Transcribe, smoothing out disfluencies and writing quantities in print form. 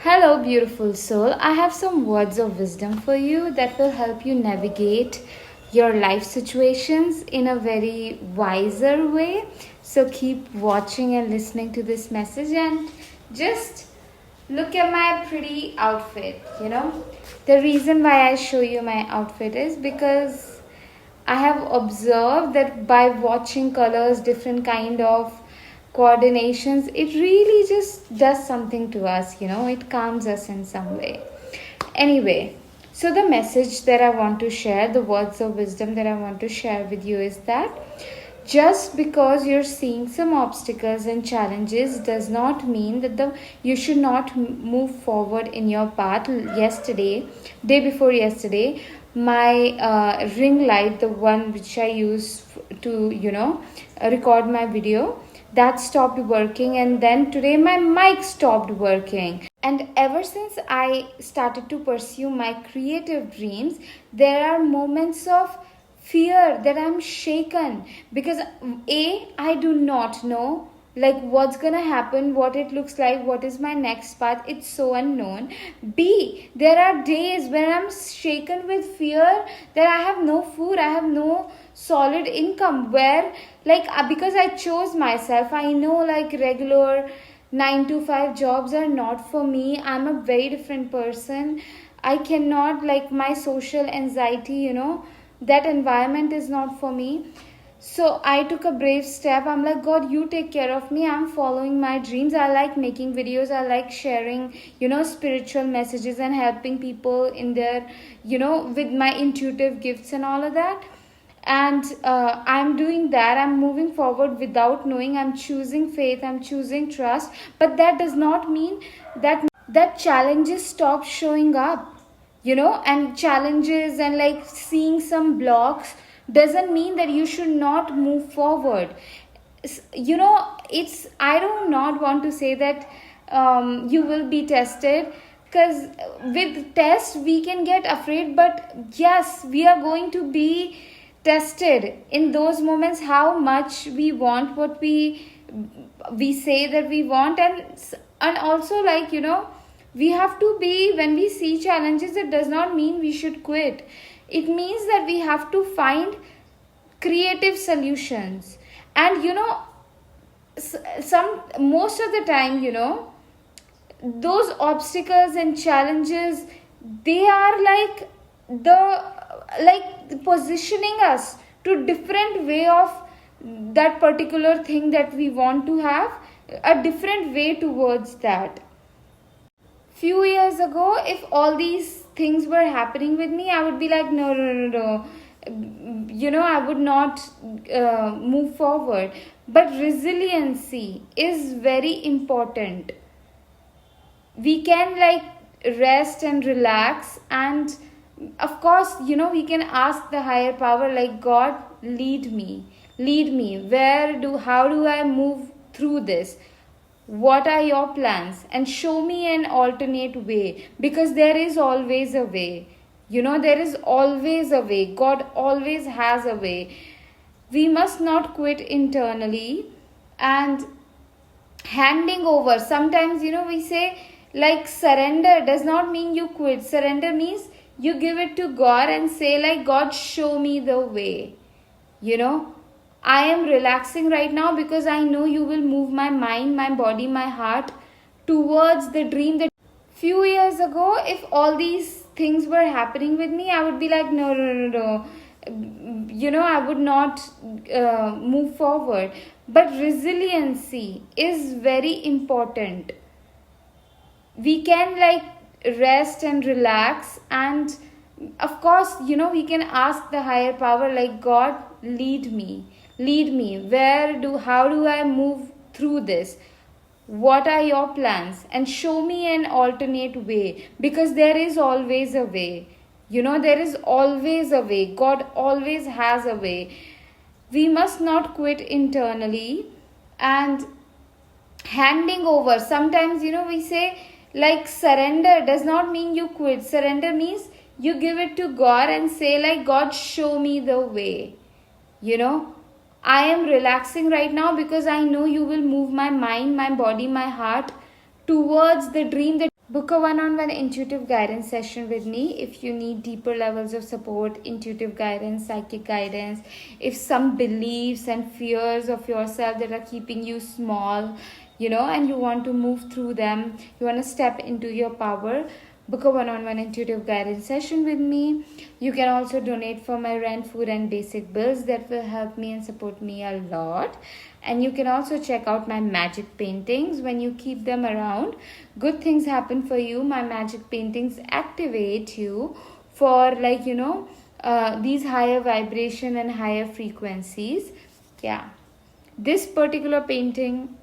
Hello, beautiful soul. I have some words of wisdom for you that will help you navigate your life situations in a very wiser way. So keep watching and listening to this message and just look at my pretty outfit. The reason why I show you my outfit is because I have observed that by watching colors, different kind of coordinations, it really just does something to us, it calms us in some way. Anyway, so the message that I want to share, the words of wisdom that I want to share with you is that just because you're seeing some obstacles and challenges does not mean that you should not move forward in your path. Day before yesterday, my ring light, the one which I use to record my video, that stopped working, and then today my mic stopped working. And ever since I started to pursue my creative dreams, there are moments of fear that I'm shaken because I do not know like what's gonna happen, what it looks like, what is my next path. It's so unknown. B, there are days when I'm shaken with fear that I have no food, I have no solid income, where because I chose myself. I know like regular 9 to 5 jobs are not for me. I'm a very different person. I cannot, like, my social anxiety, that environment is not for me. So I took a brave step. I'm like, God, you take care of me. I'm following my dreams. I like making videos. I like sharing, spiritual messages and helping people in their, with my intuitive gifts and all of that. And I'm doing that. I'm moving forward without knowing. I'm choosing faith. I'm choosing trust. But that does not mean that challenges stop showing up, and challenges and like seeing some blocks doesn't mean that you should not move forward. It's, I do not want to say that you will be tested, because with tests we can get afraid, but yes, we are going to be tested in those moments, how much we want what we say that we want. And also, like, we have to be, when we see challenges, it does not mean we should quit. It means that we have to find creative solutions. And some most of the time, those obstacles and challenges, they are like positioning us to different way of that particular thing that we want to have, a different way towards that. Few years ago, if all these things were happening with me, I would be like, no, no, no, no. I would not move forward. But resiliency is very important. We can like rest and relax, and of course, we can ask the higher power, like, God, lead me, how do I move through this, what are your plans, and show me an alternate way, because there is always a way. There is always a way. God always has a way. We must not quit internally. And handing over, sometimes, we say, like, surrender does not mean you quit. Surrender means you give it to God and say, like, God, show me the way. I am relaxing right now because I know you will move my mind, my body, my heart towards the dream. That few years ago, if all these things were happening with me, I would be like, no, no, no, no. I would not move forward. But resiliency is very important. We can like rest and relax, and of course, we can ask the higher power, like, God, lead me, how do I move through this, what are your plans, and show me an alternate way, because there is always a way. There is always a way. God always has a way. We must not quit internally. And handing over, sometimes, we say, like, surrender does not mean you quit. Surrender means you give it to God and say, like, God, show me the way. I am relaxing right now because I know you will move my mind, my body, my heart towards the dream. That Book a one-on-one intuitive guidance session with me if you need deeper levels of support, intuitive guidance, psychic guidance. If some beliefs and fears of yourself that are keeping you small, and you want to move through them, you want to step into your power, book a one-on-one intuitive guidance session with me. You can also donate for my rent, food, and basic bills. That will help me and support me a lot. And you can also check out my magic paintings. When you keep them around, good things happen for you. My magic paintings activate you for these higher vibration and higher frequencies. Yeah, this particular painting